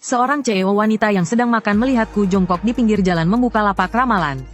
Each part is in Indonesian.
Seorang CEO wanita yang sedang makan melihatku jongkok di pinggir jalan membuka lapak ramalan.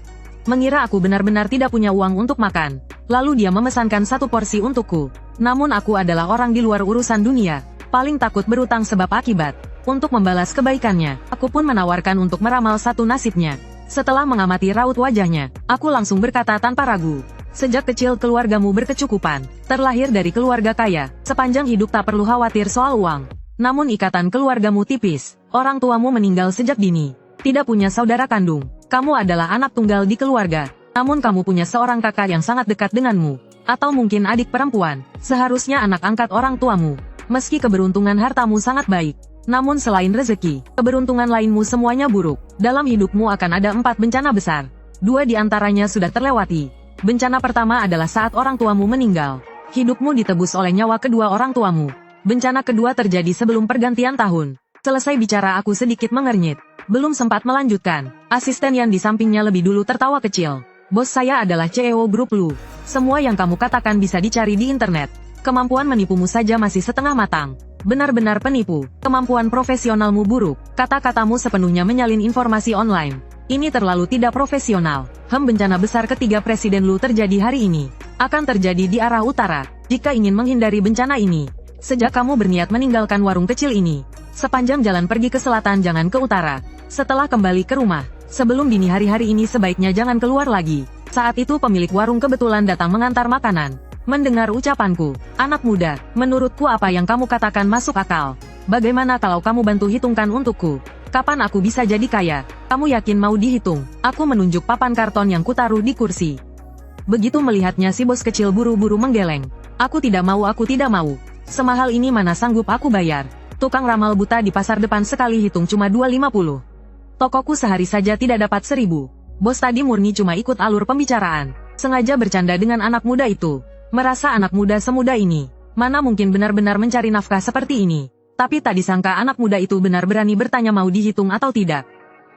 Mengira aku benar-benar tidak punya uang untuk makan. Lalu dia memesankan satu porsi untukku. Namun aku adalah orang di luar urusan dunia. Paling takut berutang sebab akibat. Untuk membalas kebaikannya, aku pun menawarkan untuk meramal satu nasibnya. Setelah mengamati raut wajahnya, aku langsung berkata tanpa ragu. Sejak kecil keluargamu berkecukupan, terlahir dari keluarga kaya, sepanjang hidup tak perlu khawatir soal uang. Namun ikatan keluargamu tipis, orang tuamu meninggal sejak dini, tidak punya saudara kandung, kamu adalah anak tunggal di keluarga, namun kamu punya seorang kakak yang sangat dekat denganmu, atau mungkin adik perempuan, seharusnya anak angkat orang tuamu. Meski keberuntungan hartamu sangat baik, namun selain rezeki, keberuntungan lainmu semuanya buruk. Dalam hidupmu akan ada 4 bencana besar, 2 di antaranya sudah terlewati. Bencana pertama adalah saat orang tuamu meninggal. Hidupmu ditebus oleh nyawa kedua orang tuamu. Bencana kedua terjadi sebelum pergantian tahun. Selesai bicara aku sedikit mengernyit. Belum sempat melanjutkan, asisten yang di sampingnya lebih dulu tertawa kecil. Bos saya adalah CEO Grup Lu. Semua yang kamu katakan bisa dicari di internet. Kemampuan menipumu saja masih setengah matang. Benar-benar penipu, kemampuan profesionalmu buruk. Kata-katamu sepenuhnya menyalin informasi online. Ini terlalu tidak profesional. Bencana besar ketiga Presiden Lu terjadi hari ini. Akan terjadi di arah utara. Jika ingin menghindari bencana ini, sejak kamu berniat meninggalkan warung kecil ini, sepanjang jalan pergi ke selatan jangan ke utara. Setelah kembali ke rumah, sebelum dini hari ini sebaiknya jangan keluar lagi. Saat itu pemilik warung kebetulan datang mengantar makanan. Mendengar ucapanku, anak muda, menurutku apa yang kamu katakan masuk akal. Bagaimana kalau kamu bantu hitungkan untukku? Kapan aku bisa jadi kaya? Kamu yakin mau dihitung? Aku menunjuk papan karton yang kutaruh di kursi. Begitu melihatnya si bos kecil buru-buru menggeleng. Aku tidak mau. Semahal ini mana sanggup aku bayar. Tukang ramal buta di pasar depan sekali hitung cuma 2,50. Tokoku sehari saja tidak dapat 1.000. Bos tadi murni cuma ikut alur pembicaraan. Sengaja bercanda dengan anak muda itu. Merasa anak muda semuda ini, mana mungkin benar-benar mencari nafkah seperti ini. Tapi tak disangka anak muda itu benar berani bertanya mau dihitung atau tidak.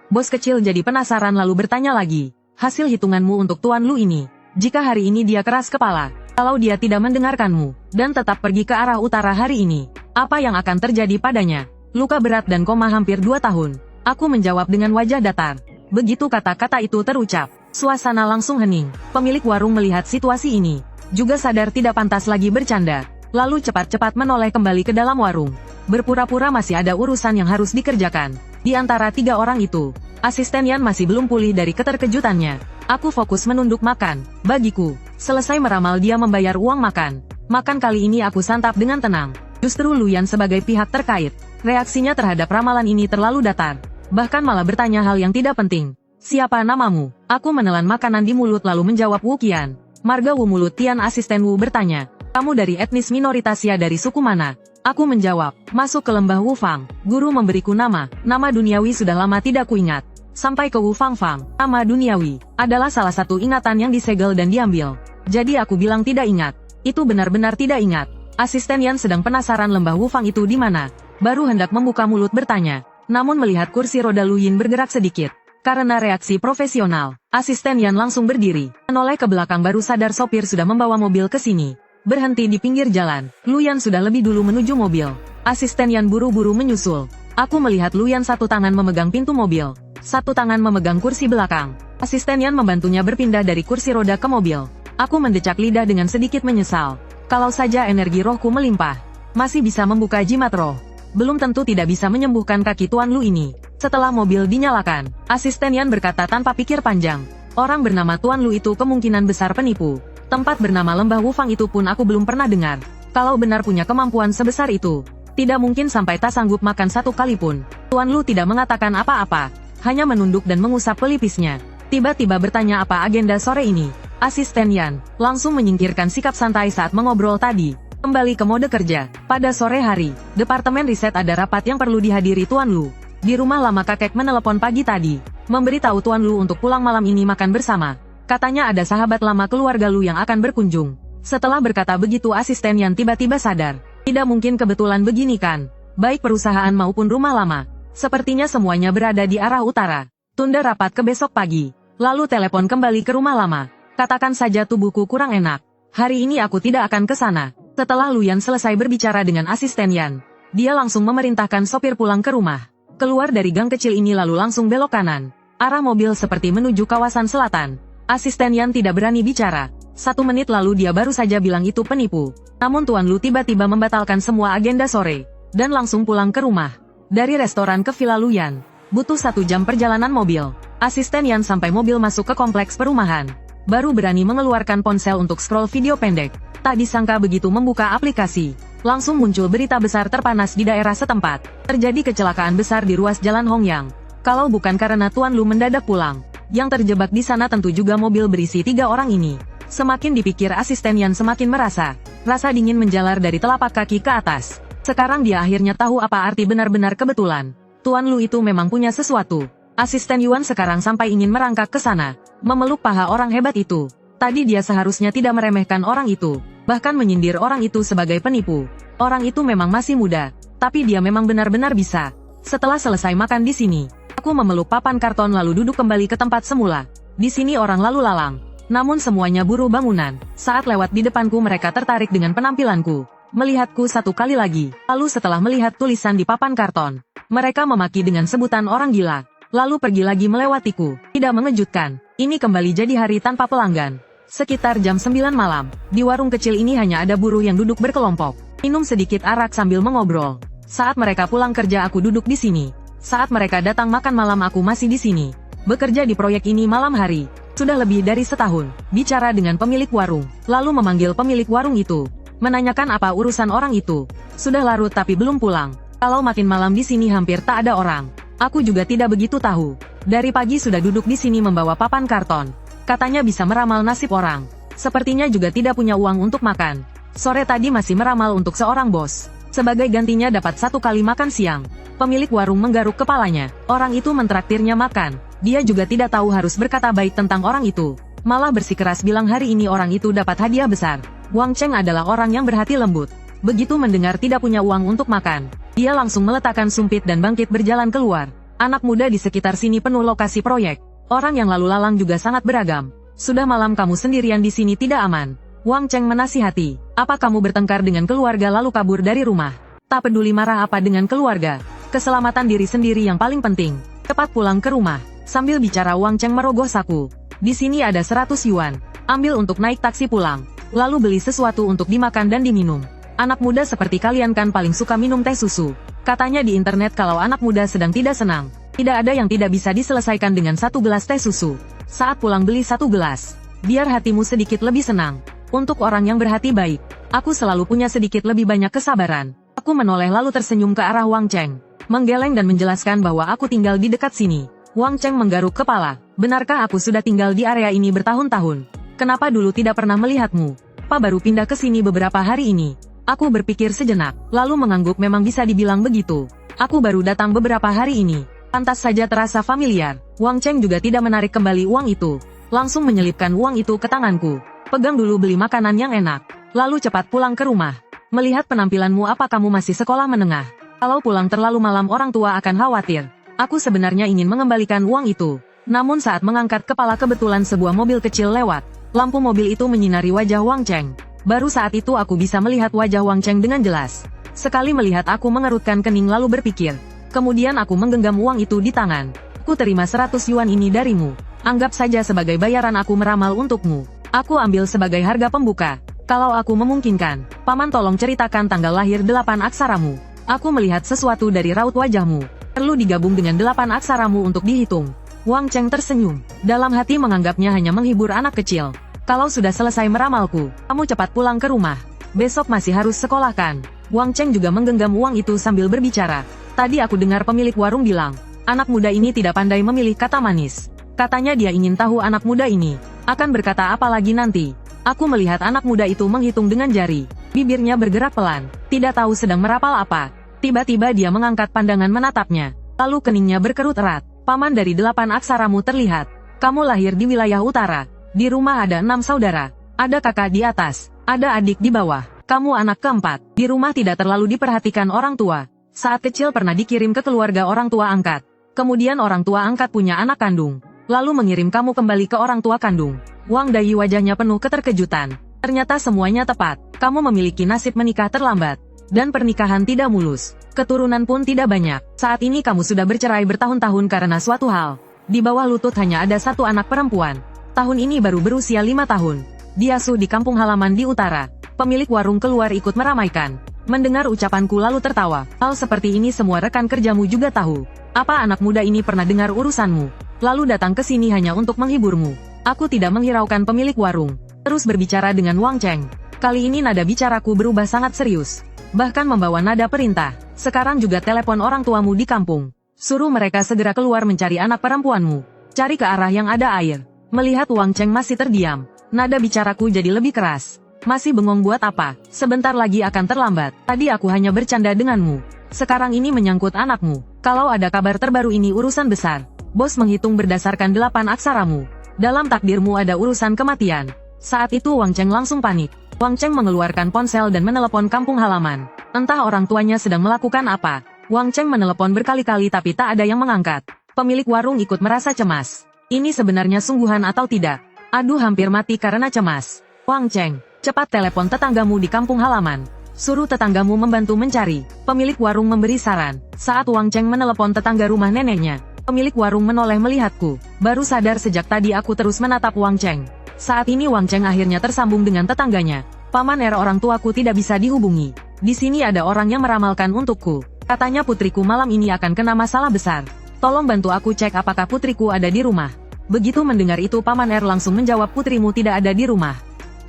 Bos kecil jadi penasaran lalu bertanya lagi. Hasil hitunganmu untuk Tuan Lu ini. Jika hari ini dia keras kepala, kalau dia tidak mendengarkanmu, dan tetap pergi ke arah utara hari ini, apa yang akan terjadi padanya? Luka berat dan koma hampir 2 tahun. Aku menjawab dengan wajah datar. Begitu kata-kata itu terucap, suasana langsung hening. Pemilik warung melihat situasi ini, juga sadar tidak pantas lagi bercanda. Lalu cepat-cepat menoleh kembali ke dalam warung. Berpura-pura masih ada urusan yang harus dikerjakan. Di antara 3 orang itu, asisten Yan masih belum pulih dari keterkejutannya. Aku fokus menunduk makan. Bagiku, selesai meramal dia membayar uang makan. Makan kali ini aku santap dengan tenang. Justru Lu Yan sebagai pihak terkait, reaksinya terhadap ramalan ini terlalu datar. Bahkan malah bertanya hal yang tidak penting. Siapa namamu? Aku menelan makanan di mulut lalu menjawab Wu Qian. Marga Wu mulut Tian asisten Wu bertanya. Kamu dari etnis minoritas ya dari suku mana? Aku menjawab, masuk ke lembah Wufang. Guru memberiku nama duniawi sudah lama tidak kuingat. Sampai ke Wufang Fang, nama duniawi, adalah salah satu ingatan yang disegel dan diambil. Jadi aku bilang tidak ingat. Itu benar-benar tidak ingat. Asisten Yan sedang penasaran lembah Wufang itu di mana. Baru hendak membuka mulut bertanya. Namun melihat kursi roda Lu Yin bergerak sedikit. Karena reaksi profesional, asisten Yan langsung berdiri. Menoleh ke belakang baru sadar sopir sudah membawa mobil ke sini. Berhenti di pinggir jalan, Lu Yan sudah lebih dulu menuju mobil. Asisten Yan buru-buru menyusul. Aku melihat Lu Yan satu tangan memegang pintu mobil, satu tangan memegang kursi belakang. Asisten Yan membantunya berpindah dari kursi roda ke mobil. Aku mendecak lidah dengan sedikit menyesal. Kalau saja energi rohku melimpah, masih bisa membuka jimat roh. Belum tentu tidak bisa menyembuhkan kaki Tuan Lu ini. Setelah mobil dinyalakan, asisten Yan berkata tanpa pikir panjang. Orang bernama Tuan Lu itu kemungkinan besar penipu. Tempat bernama lembah Wufang itu pun aku belum pernah dengar. Kalau benar punya kemampuan sebesar itu, tidak mungkin sampai tak sanggup makan satu kali pun. Tuan Lu tidak mengatakan apa-apa, hanya menunduk dan mengusap pelipisnya. Tiba-tiba bertanya apa agenda sore ini. Asisten Yan langsung menyingkirkan sikap santai saat mengobrol tadi. Kembali ke mode kerja. Pada sore hari, Departemen Riset ada rapat yang perlu dihadiri Tuan Lu. Di rumah lama kakek menelepon pagi tadi, memberitahu Tuan Lu untuk pulang malam ini makan bersama. Katanya ada sahabat lama keluarga Lu yang akan berkunjung. Setelah berkata begitu asisten Yan tiba-tiba sadar. Tidak mungkin kebetulan begini kan? Baik perusahaan maupun rumah lama. Sepertinya semuanya berada di arah utara. Tunda rapat ke besok pagi. Lalu telepon kembali ke rumah lama. Katakan saja tubuhku kurang enak. Hari ini aku tidak akan ke sana. Setelah Lu Yan selesai berbicara dengan asisten Yan, dia langsung memerintahkan sopir pulang ke rumah. Keluar dari gang kecil ini lalu langsung belok kanan. Arah mobil seperti menuju kawasan selatan. Asisten Yan tidak berani bicara. 1 menit lalu dia baru saja bilang itu penipu. Namun Tuan Lu tiba-tiba membatalkan semua agenda sore. Dan langsung pulang ke rumah. Dari restoran ke Villa Luyan. Butuh 1 jam perjalanan mobil. Asisten Yan sampai mobil masuk ke kompleks perumahan. Baru berani mengeluarkan ponsel untuk scroll video pendek. Tak disangka begitu membuka aplikasi. Langsung muncul berita besar terpanas di daerah setempat. Terjadi kecelakaan besar di ruas jalan Hongyang. Kalau bukan karena Tuan Lu mendadak pulang. Yang terjebak di sana tentu juga mobil berisi 3 orang ini. Semakin dipikir asisten Yan semakin merasa. Rasa dingin menjalar dari telapak kaki ke atas. Sekarang dia akhirnya tahu apa arti benar-benar kebetulan. Tuan Lu itu memang punya sesuatu. Asisten Yuan sekarang sampai ingin merangkak ke sana. Memeluk paha orang hebat itu. Tadi dia seharusnya tidak meremehkan orang itu. Bahkan menyindir orang itu sebagai penipu. Orang itu memang masih muda. Tapi dia memang benar-benar bisa. Setelah selesai makan di sini, aku memeluk papan karton lalu duduk kembali ke tempat semula. Di sini orang lalu lalang. Namun semuanya buruh bangunan. Saat lewat di depanku mereka tertarik dengan penampilanku. Melihatku 1 kali lagi. Lalu setelah melihat tulisan di papan karton, mereka memaki dengan sebutan orang gila. Lalu pergi lagi melewatiku. Tidak mengejutkan. Ini kembali jadi hari tanpa pelanggan. Sekitar jam 9 malam, di warung kecil ini hanya ada buruh yang duduk berkelompok. Minum sedikit arak sambil mengobrol. Saat mereka pulang kerja aku duduk di sini. Saat mereka datang makan malam aku masih di sini. Bekerja di proyek ini malam hari. Sudah lebih dari setahun. Bicara dengan pemilik warung. Lalu memanggil pemilik warung itu. Menanyakan apa urusan orang itu. Sudah larut tapi belum pulang. Kalau makin malam di sini hampir tak ada orang. Aku juga tidak begitu tahu. Dari pagi sudah duduk di sini membawa papan karton. Katanya bisa meramal nasib orang. Sepertinya juga tidak punya uang untuk makan. Sore tadi masih meramal untuk seorang bos. Sebagai gantinya dapat 1 kali makan siang. Pemilik warung menggaruk kepalanya. Orang itu mentraktirnya makan. Dia juga tidak tahu harus berkata baik tentang orang itu. Malah bersikeras bilang hari ini orang itu dapat hadiah besar. Wang Cheng adalah orang yang berhati lembut. Begitu mendengar tidak punya uang untuk makan, dia langsung meletakkan sumpit dan bangkit berjalan keluar. Anak muda di sekitar sini penuh lokasi proyek. Orang yang lalu lalang juga sangat beragam. Sudah malam kamu sendirian di sini tidak aman. Wang Cheng menasihati. Apa kamu bertengkar dengan keluarga lalu kabur dari rumah? Tak peduli marah apa dengan keluarga. Keselamatan diri sendiri yang paling penting. Cepat pulang ke rumah. Sambil bicara Wang Cheng merogoh saku. Di sini ada 100 yuan. Ambil untuk naik taksi pulang. Lalu beli sesuatu untuk dimakan dan diminum. Anak muda seperti kalian kan paling suka minum teh susu. Katanya di internet kalau anak muda sedang tidak senang. Tidak ada yang tidak bisa diselesaikan dengan 1 gelas teh susu. Saat pulang beli 1 gelas. Biar hatimu sedikit lebih senang. Untuk orang yang berhati baik, aku selalu punya sedikit lebih banyak kesabaran. Aku menoleh lalu tersenyum ke arah Wang Cheng. Menggeleng dan menjelaskan bahwa aku tinggal di dekat sini. Wang Cheng menggaruk kepala. Benarkah aku sudah tinggal di area ini bertahun-tahun? Kenapa dulu tidak pernah melihatmu? Pak baru pindah ke sini beberapa hari ini. Aku berpikir sejenak, lalu mengangguk memang bisa dibilang begitu. Aku baru datang beberapa hari ini. Pantas saja terasa familiar. Wang Cheng juga tidak menarik kembali uang itu. Langsung menyelipkan uang itu ke tanganku. Pegang dulu beli makanan yang enak. Lalu cepat pulang ke rumah. Melihat penampilanmu apa kamu masih sekolah menengah? Kalau pulang terlalu malam orang tua akan khawatir. Aku sebenarnya ingin mengembalikan uang itu. Namun saat mengangkat kepala kebetulan sebuah mobil kecil lewat. Lampu mobil itu menyinari wajah Wang Cheng. Baru saat itu aku bisa melihat wajah Wang Cheng dengan jelas. Sekali melihat aku mengerutkan kening lalu berpikir. Kemudian aku menggenggam uang itu di tangan. Ku terima 100 yuan ini darimu. Anggap saja sebagai bayaran aku meramal untukmu. Aku ambil sebagai harga pembuka. Kalau aku memungkinkan, Paman tolong ceritakan tanggal lahir 8 aksaramu. Aku melihat sesuatu dari raut wajahmu. Perlu digabung dengan 8 aksaramu untuk dihitung. Wang Cheng tersenyum. Dalam hati menganggapnya hanya menghibur anak kecil. Kalau sudah selesai meramalku, kamu cepat pulang ke rumah. Besok masih harus sekolahkan. Wang Cheng juga menggenggam uang itu sambil berbicara. Tadi aku dengar pemilik warung bilang, anak muda ini tidak pandai memilih kata manis. Katanya dia ingin tahu anak muda ini akan berkata apa lagi nanti. Aku melihat anak muda itu menghitung dengan jari. Bibirnya bergerak pelan, tidak tahu sedang merapal apa. Tiba-tiba dia mengangkat pandangan menatapnya. Lalu keningnya berkerut erat. Paman dari 8 aksaramu terlihat. Kamu lahir di wilayah utara. Di rumah ada 6 saudara. Ada kakak di atas. Ada adik di bawah. Kamu anak keempat. Di rumah tidak terlalu diperhatikan orang tua. Saat kecil pernah dikirim ke keluarga orang tua angkat. Kemudian orang tua angkat punya anak kandung. Lalu mengirim kamu kembali ke orang tua kandung. Wang Dai wajahnya penuh keterkejutan. Ternyata semuanya tepat. Kamu memiliki nasib menikah terlambat. Dan pernikahan tidak mulus. Keturunan pun tidak banyak. Saat ini kamu sudah bercerai bertahun-tahun karena suatu hal. Di bawah lutut hanya ada satu anak perempuan. Tahun ini baru berusia 5 tahun. Diasuh di kampung halaman di utara. Pemilik warung keluar ikut meramaikan. Mendengar ucapanku lalu tertawa. Hal seperti ini semua rekan kerjamu juga tahu. Apa anak muda ini pernah dengar urusanmu? Lalu datang ke sini hanya untuk menghiburmu. Aku tidak menghiraukan pemilik warung. Terus berbicara dengan Wang Cheng. Kali ini nada bicaraku berubah sangat serius. Bahkan membawa nada perintah. Sekarang juga telepon orang tuamu di kampung. Suruh mereka segera keluar mencari anak perempuanmu. Cari ke arah yang ada air. Melihat Wang Cheng masih terdiam. Nada bicaraku jadi lebih keras. Masih bengong buat apa? Sebentar lagi akan terlambat. Tadi aku hanya bercanda denganmu. Sekarang ini menyangkut anakmu. Kalau ada kabar terbaru ini urusan besar. Bos menghitung berdasarkan 8 aksaramu. Dalam takdirmu ada urusan kematian. Saat itu Wang Cheng langsung panik. Wang Cheng mengeluarkan ponsel dan menelepon kampung halaman. Entah orang tuanya sedang melakukan apa. Wang Cheng menelepon berkali-kali tapi tak ada yang mengangkat. Pemilik warung ikut merasa cemas. Ini sebenarnya sungguhan atau tidak? Aduh, hampir mati karena cemas. Wang Cheng, cepat telepon tetanggamu di kampung halaman. Suruh tetanggamu membantu mencari. Pemilik warung memberi saran. Saat Wang Cheng menelepon tetangga rumah neneknya, pemilik warung menoleh melihatku. Baru sadar sejak tadi aku terus menatap Wang Cheng. Saat ini Wang Cheng akhirnya tersambung dengan tetangganya. Paman R, orang tuaku tidak bisa dihubungi. Di sini ada orang yang meramalkan untukku. Katanya putriku malam ini akan kena masalah besar. Tolong bantu aku cek apakah putriku ada di rumah. Begitu mendengar itu Paman R langsung menjawab, putrimu tidak ada di rumah.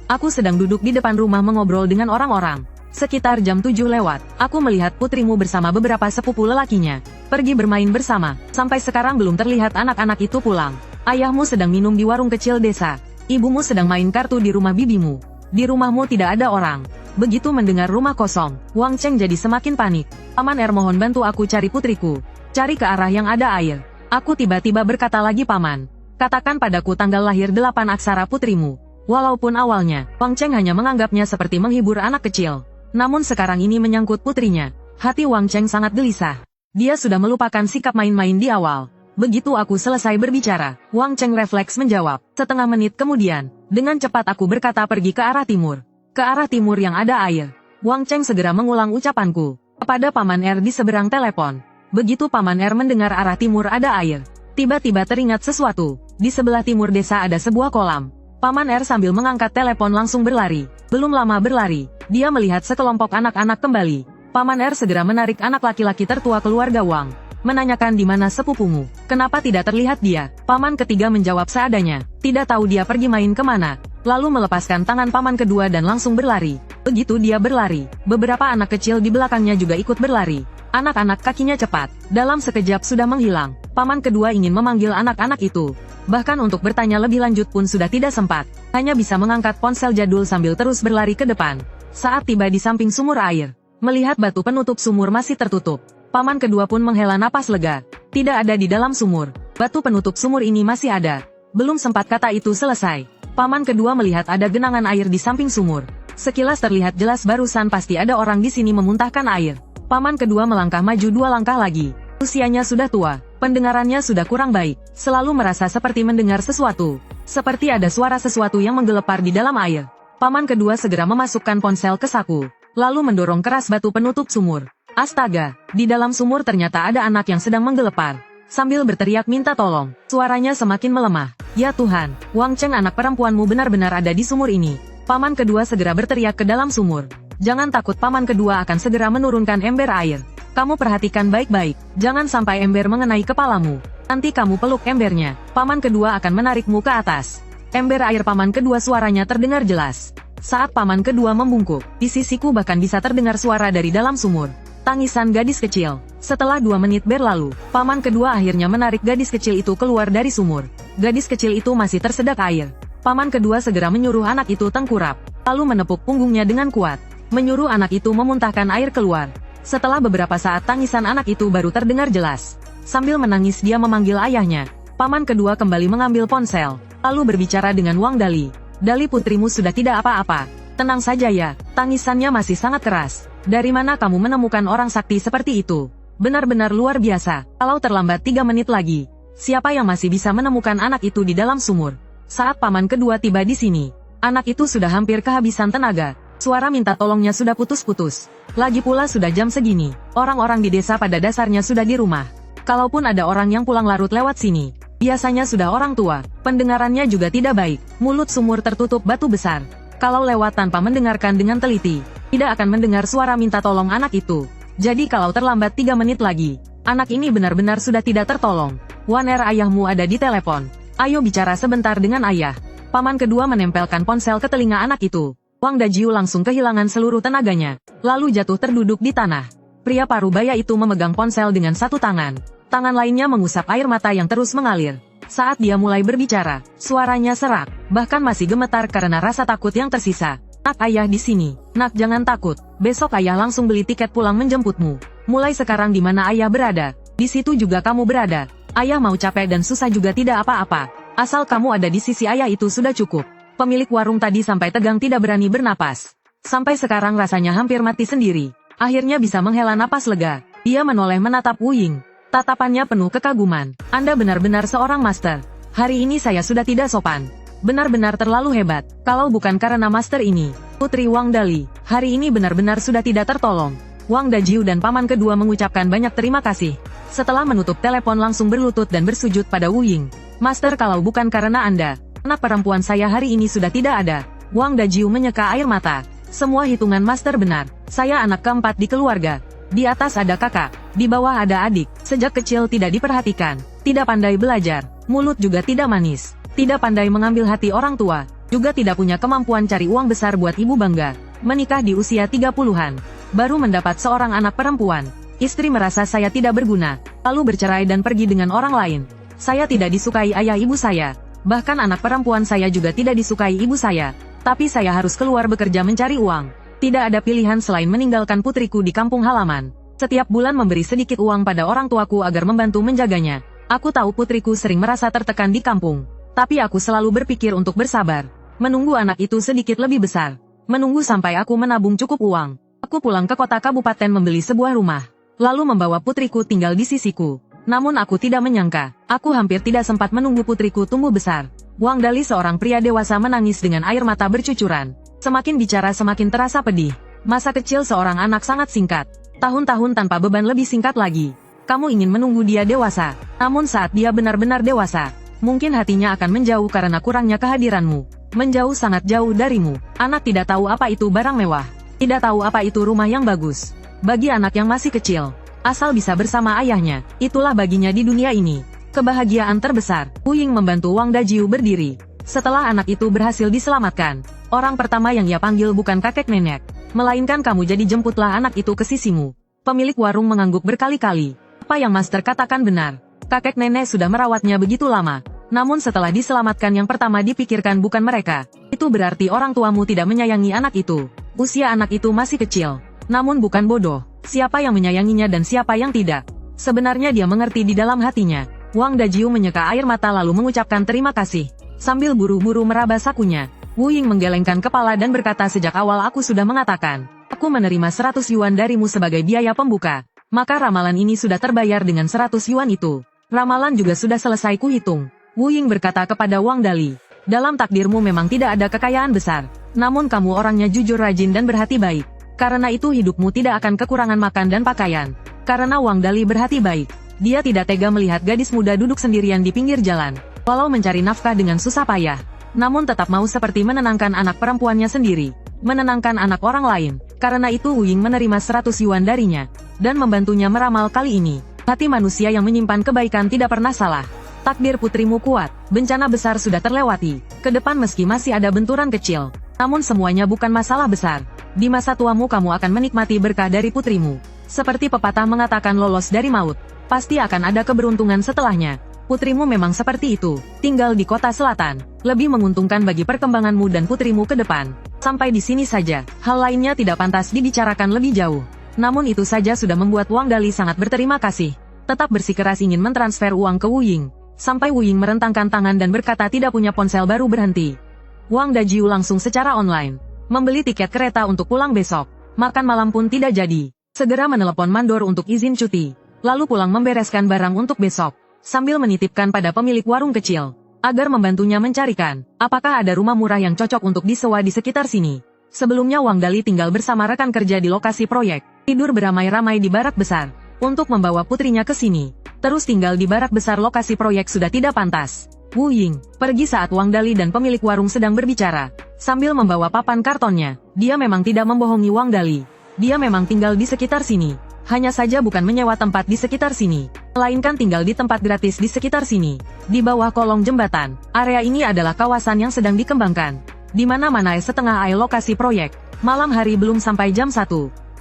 Aku sedang duduk di depan rumah mengobrol dengan orang-orang. Sekitar jam 7 lewat, aku melihat putrimu bersama beberapa sepupu lelakinya. Pergi bermain bersama, sampai sekarang belum terlihat anak-anak itu pulang. Ayahmu sedang minum di warung kecil desa. Ibumu sedang main kartu di rumah bibimu. Di rumahmu tidak ada orang. Begitu mendengar rumah kosong, Wang Cheng jadi semakin panik. Paman R, mohon bantu aku cari putriku. Cari ke arah yang ada air. Aku tiba-tiba berkata lagi, Paman. Katakan padaku tanggal lahir 8 aksara putrimu. Walaupun awalnya, Wang Cheng hanya menganggapnya seperti menghibur anak kecil. Namun sekarang ini menyangkut putrinya. Hati Wang Cheng sangat gelisah. Dia sudah melupakan sikap main-main di awal. Begitu aku selesai berbicara, Wang Cheng refleks menjawab. Setengah menit kemudian, dengan cepat aku berkata pergi ke arah timur. Ke arah timur yang ada air. Wang Cheng segera mengulang ucapanku. Kepada Paman R di seberang telepon. Begitu Paman R mendengar arah timur ada air. Tiba-tiba teringat sesuatu. Di sebelah timur desa ada sebuah kolam. Paman R sambil mengangkat telepon langsung berlari. Belum lama berlari, dia melihat sekelompok anak-anak kembali. Paman R segera menarik anak laki-laki tertua keluarga Wang. Menanyakan di mana sepupumu. Kenapa tidak terlihat dia? Paman ketiga menjawab seadanya. Tidak tahu dia pergi main kemana. Lalu melepaskan tangan paman kedua dan langsung berlari. Begitu dia berlari, beberapa anak kecil di belakangnya juga ikut berlari. Anak-anak kakinya cepat. Dalam sekejap sudah menghilang. Paman kedua ingin memanggil anak-anak itu. Bahkan untuk bertanya lebih lanjut pun sudah tidak sempat. Hanya bisa mengangkat ponsel jadul sambil terus berlari ke depan. Saat tiba di samping sumur air, melihat batu penutup sumur masih tertutup, paman kedua pun menghela napas lega. Tidak ada di dalam sumur. Batu penutup sumur ini masih ada. Belum sempat kata itu selesai, paman kedua melihat ada genangan air di samping sumur. Sekilas terlihat jelas barusan pasti ada orang di sini memuntahkan air. Paman kedua melangkah maju 2 langkah lagi. Usianya sudah tua, pendengarannya sudah kurang baik, selalu merasa seperti mendengar sesuatu. Seperti ada suara sesuatu yang menggelepar di dalam air. Paman kedua segera memasukkan ponsel ke saku, lalu mendorong keras batu penutup sumur. Astaga, di dalam sumur ternyata ada anak yang sedang menggelepar. Sambil berteriak minta tolong, suaranya semakin melemah. Ya Tuhan, Wang Cheng, anak perempuanmu benar-benar ada di sumur ini. Paman kedua segera berteriak ke dalam sumur. Jangan takut, paman kedua akan segera menurunkan ember air. Kamu perhatikan baik-baik, jangan sampai ember mengenai kepalamu. Nanti kamu peluk embernya, paman kedua akan menarikmu ke atas. Ember air paman kedua suaranya terdengar jelas. Saat paman kedua membungkuk, di sisiku bahkan bisa terdengar suara dari dalam sumur. Tangisan gadis kecil. Setelah 2 menit berlalu, paman kedua akhirnya menarik gadis kecil itu keluar dari sumur. Gadis kecil itu masih tersedak air. Paman kedua segera menyuruh anak itu tengkurap, lalu menepuk punggungnya dengan kuat. Menyuruh anak itu memuntahkan air keluar. Setelah beberapa saat tangisan anak itu baru terdengar jelas. Sambil menangis dia memanggil ayahnya. Paman kedua kembali mengambil ponsel, lalu berbicara dengan Wang Dali. Dali, putrimu sudah tidak apa-apa. Tenang saja ya, tangisannya masih sangat keras. Dari mana kamu menemukan orang sakti seperti itu? Benar-benar luar biasa. Kalau terlambat 3 menit lagi, siapa yang masih bisa menemukan anak itu di dalam sumur? Saat paman kedua tiba di sini, anak itu sudah hampir kehabisan tenaga. Suara minta tolongnya sudah putus-putus. Lagi pula sudah jam segini. Orang-orang di desa pada dasarnya sudah di rumah. Kalaupun ada orang yang pulang larut lewat sini, biasanya sudah orang tua. Pendengarannya juga tidak baik. Mulut sumur tertutup batu besar. Kalau lewat tanpa mendengarkan dengan teliti, tidak akan mendengar suara minta tolong anak itu. Jadi kalau terlambat 3 menit lagi, anak ini benar-benar sudah tidak tertolong. Waner, ayahmu ada di telepon. Ayo bicara sebentar dengan ayah. Paman kedua menempelkan ponsel ke telinga anak itu. Wang Dajiu langsung kehilangan seluruh tenaganya, lalu jatuh terduduk di tanah. Pria parubaya itu memegang ponsel dengan satu tangan. Tangan lainnya mengusap air mata yang terus mengalir. Saat dia mulai berbicara, suaranya serak, bahkan masih gemetar karena rasa takut yang tersisa. Nak, ayah di sini. Nak, jangan takut. Besok ayah langsung beli tiket pulang menjemputmu. Mulai sekarang di mana ayah berada, di situ juga kamu berada. Ayah mau capek dan susah juga tidak apa-apa. Asal kamu ada di sisi ayah itu sudah cukup. Pemilik warung tadi sampai tegang tidak berani bernapas. Sampai sekarang rasanya hampir mati sendiri. Akhirnya bisa menghela napas lega. Dia menoleh menatap Wu Ying. Tatapannya penuh kekaguman. Anda benar-benar seorang master. Hari ini saya sudah tidak sopan. Benar-benar terlalu hebat. Kalau bukan karena master ini, Putri Wang Dali, hari ini benar-benar sudah tidak tertolong. Wang Dajiu dan paman kedua mengucapkan banyak terima kasih. Setelah menutup telepon langsung berlutut dan bersujud pada Wu Ying. Master, kalau bukan karena Anda, anak perempuan saya hari ini sudah tidak ada. Wang Dajiu menyeka air mata. Semua hitungan master benar. Saya anak keempat di keluarga. Di atas ada kakak, di bawah ada adik. Sejak kecil tidak diperhatikan, tidak pandai belajar, mulut juga tidak manis. Tidak pandai mengambil hati orang tua, juga tidak punya kemampuan cari uang besar buat ibu bangga. Menikah di usia 30-an, baru mendapat seorang anak perempuan. Istri merasa saya tidak berguna, lalu bercerai dan pergi dengan orang lain. Saya tidak disukai ayah ibu saya, bahkan anak perempuan saya juga tidak disukai ibu saya. Tapi saya harus keluar bekerja mencari uang. Tidak ada pilihan selain meninggalkan putriku di kampung halaman. Setiap bulan memberi sedikit uang pada orang tuaku agar membantu menjaganya. Aku tahu putriku sering merasa tertekan di kampung. Tapi aku selalu berpikir untuk bersabar. Menunggu anak itu sedikit lebih besar. Menunggu sampai aku menabung cukup uang. Aku pulang ke kota kabupaten membeli sebuah rumah. Lalu membawa putriku tinggal di sisiku. Namun aku tidak menyangka, aku hampir tidak sempat menunggu putriku tumbuh besar. Wang Dali, seorang pria dewasa, menangis dengan air mata bercucuran. Semakin bicara semakin terasa pedih. Masa kecil seorang anak sangat singkat. Tahun-tahun tanpa beban lebih singkat lagi. Kamu ingin menunggu dia dewasa. Namun saat dia benar-benar dewasa, mungkin hatinya akan menjauh karena kurangnya kehadiranmu. Menjauh sangat jauh darimu. Anak tidak tahu apa itu barang mewah. Tidak tahu apa itu rumah yang bagus. Bagi anak yang masih kecil, asal bisa bersama ayahnya, itulah baginya di dunia ini. Kebahagiaan terbesar. Wu Ying membantu Wang Dajiu berdiri. Setelah anak itu berhasil diselamatkan, orang pertama yang ia panggil bukan kakek nenek, melainkan kamu, jadi jemputlah anak itu ke sisimu. Pemilik warung mengangguk berkali-kali. Apa yang master katakan benar. Kakek nenek sudah merawatnya begitu lama. Namun setelah diselamatkan, yang pertama dipikirkan bukan mereka. Itu berarti orang tuamu tidak menyayangi anak itu. Usia anak itu masih kecil. Namun bukan bodoh. Siapa yang menyayanginya dan siapa yang tidak. Sebenarnya dia mengerti di dalam hatinya. Wang Dajiu menyeka air mata lalu mengucapkan terima kasih. Sambil buru-buru meraba sakunya, Wu Ying menggelengkan kepala dan berkata, sejak awal aku sudah mengatakan, aku menerima 100 yuan darimu sebagai biaya pembuka. Maka ramalan ini sudah terbayar dengan 100 yuan itu. Ramalan juga sudah selesai kuhitung. Wu Ying berkata kepada Wang Dali, dalam takdirmu memang tidak ada kekayaan besar. Namun kamu orangnya jujur, rajin dan berhati baik. Karena itu hidupmu tidak akan kekurangan makan dan pakaian. Karena Wang Dali berhati baik, dia tidak tega melihat gadis muda duduk sendirian di pinggir jalan. Walau mencari nafkah dengan susah payah, namun tetap mau seperti menenangkan anak perempuannya sendiri. Menenangkan anak orang lain. Karena itu Wu Ying menerima 100 yuan darinya, dan membantunya meramal. Kali ini, hati manusia yang menyimpan kebaikan tidak pernah salah. Takdir putrimu kuat, bencana besar sudah terlewati. Kedepan meski masih ada benturan kecil, namun semuanya bukan masalah besar. Di masa tuamu kamu akan menikmati berkah dari putrimu. Seperti pepatah mengatakan, lolos dari maut, pasti akan ada keberuntungan setelahnya. Putrimu memang seperti itu, tinggal di kota selatan. Lebih menguntungkan bagi perkembanganmu dan putrimu ke depan. Sampai di sini saja, hal lainnya tidak pantas dibicarakan lebih jauh. Namun itu saja sudah membuat Wang Dali sangat berterima kasih. Tetap bersikeras ingin mentransfer uang ke Wu Ying. Sampai Wu Ying merentangkan tangan dan berkata tidak punya ponsel baru berhenti. Wang Dajiu langsung secara online membeli tiket kereta untuk pulang besok. Makan malam pun tidak jadi. Segera menelepon mandor untuk izin cuti. Lalu pulang membereskan barang untuk besok. Sambil menitipkan pada pemilik warung kecil, agar membantunya mencarikan, apakah ada rumah murah yang cocok untuk disewa di sekitar sini. Sebelumnya Wang Dali tinggal bersama rekan kerja di lokasi proyek. Tidur beramai-ramai di barak besar. Untuk membawa putrinya ke sini. Terus tinggal di barak besar lokasi proyek sudah tidak pantas. Wu Ying pergi saat Wang Dali dan pemilik warung sedang berbicara. Sambil membawa papan kartonnya. Dia memang tidak membohongi Wang Dali. Dia memang tinggal di sekitar sini. Hanya saja bukan menyewa tempat di sekitar sini, melainkan tinggal di tempat gratis di sekitar sini. Di bawah kolong jembatan, area ini adalah kawasan yang sedang dikembangkan. Di mana-mana setengah air lokasi proyek. Malam hari belum sampai jam 1.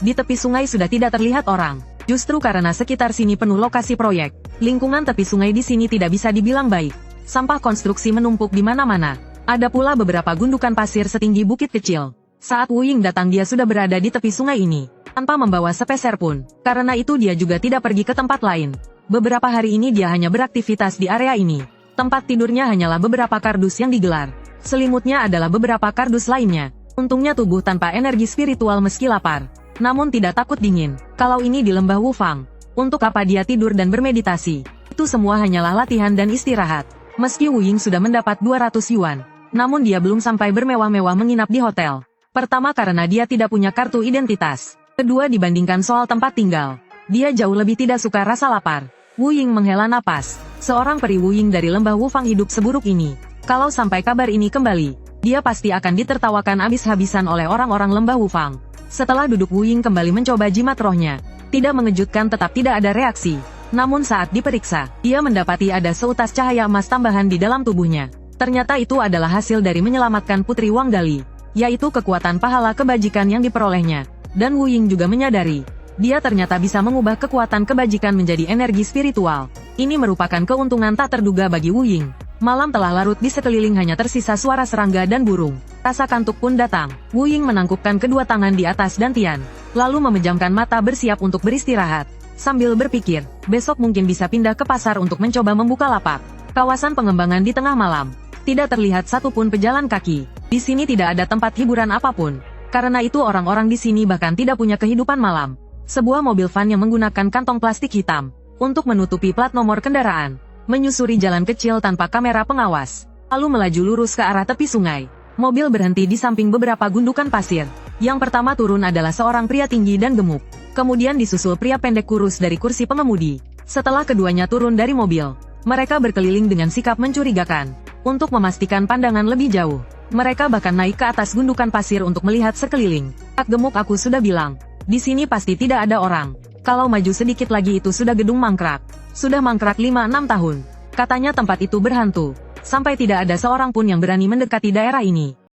Di tepi sungai sudah tidak terlihat orang. Justru karena sekitar sini penuh lokasi proyek, lingkungan tepi sungai di sini tidak bisa dibilang baik. Sampah konstruksi menumpuk di mana-mana. Ada pula beberapa gundukan pasir setinggi bukit kecil. Saat Wu Ying datang dia sudah berada di tepi sungai ini, tanpa membawa sepeser pun. Karena itu dia juga tidak pergi ke tempat lain. Beberapa hari ini dia hanya beraktivitas di area ini. Tempat tidurnya hanyalah beberapa kardus yang digelar. Selimutnya adalah beberapa kardus lainnya. Untungnya tubuh tanpa energi spiritual meski lapar. Namun tidak takut dingin. Kalau ini di lembah Wufang. Untuk apa dia tidur dan bermeditasi? Itu semua hanyalah latihan dan istirahat. Meski Wu Ying sudah mendapat 200 yuan. Namun dia belum sampai bermewah-mewah menginap di hotel. Pertama karena dia tidak punya kartu identitas. Kedua dibandingkan soal tempat tinggal. Dia jauh lebih tidak suka rasa lapar. Wu Ying menghela napas. Seorang peri Wu Ying dari lembah Wufang hidup seburuk ini. Kalau sampai kabar ini kembali, dia pasti akan ditertawakan habis-habisan oleh orang-orang lembah Wufang. Setelah duduk Wu Ying kembali mencoba jimat rohnya. Tidak mengejutkan tetap tidak ada reaksi. Namun saat diperiksa, dia mendapati ada seutas cahaya emas tambahan di dalam tubuhnya. Ternyata itu adalah hasil dari menyelamatkan Putri Wang Dali. Yaitu kekuatan pahala kebajikan yang diperolehnya. Dan Wu Ying juga menyadari, dia ternyata bisa mengubah kekuatan kebajikan menjadi energi spiritual. Ini merupakan keuntungan tak terduga bagi Wu Ying. Malam telah larut di sekeliling hanya tersisa suara serangga dan burung. Rasa kantuk pun datang. Wu Ying menangkupkan kedua tangan di atas dantian. Lalu memejamkan mata bersiap untuk beristirahat. Sambil berpikir, besok mungkin bisa pindah ke pasar untuk mencoba membuka lapak. Kawasan pengembangan di tengah malam. Tidak terlihat satupun pejalan kaki. Di sini tidak ada tempat hiburan apapun. Karena itu orang-orang di sini bahkan tidak punya kehidupan malam. Sebuah mobil van yang menggunakan kantong plastik hitam untuk menutupi plat nomor kendaraan, menyusuri jalan kecil tanpa kamera pengawas, lalu melaju lurus ke arah tepi sungai. Mobil berhenti di samping beberapa gundukan pasir. Yang pertama turun adalah seorang pria tinggi dan gemuk. Kemudian disusul pria pendek kurus dari kursi pengemudi. Setelah keduanya turun dari mobil, mereka berkeliling dengan sikap mencurigakan. Untuk memastikan pandangan lebih jauh, mereka bahkan naik ke atas gundukan pasir untuk melihat sekeliling. Kak gemuk aku sudah bilang, di sini pasti tidak ada orang. Kalau maju sedikit lagi itu sudah gedung mangkrak. Sudah mangkrak 5-6 tahun. Katanya tempat itu berhantu. Sampai tidak ada seorang pun yang berani mendekati daerah ini.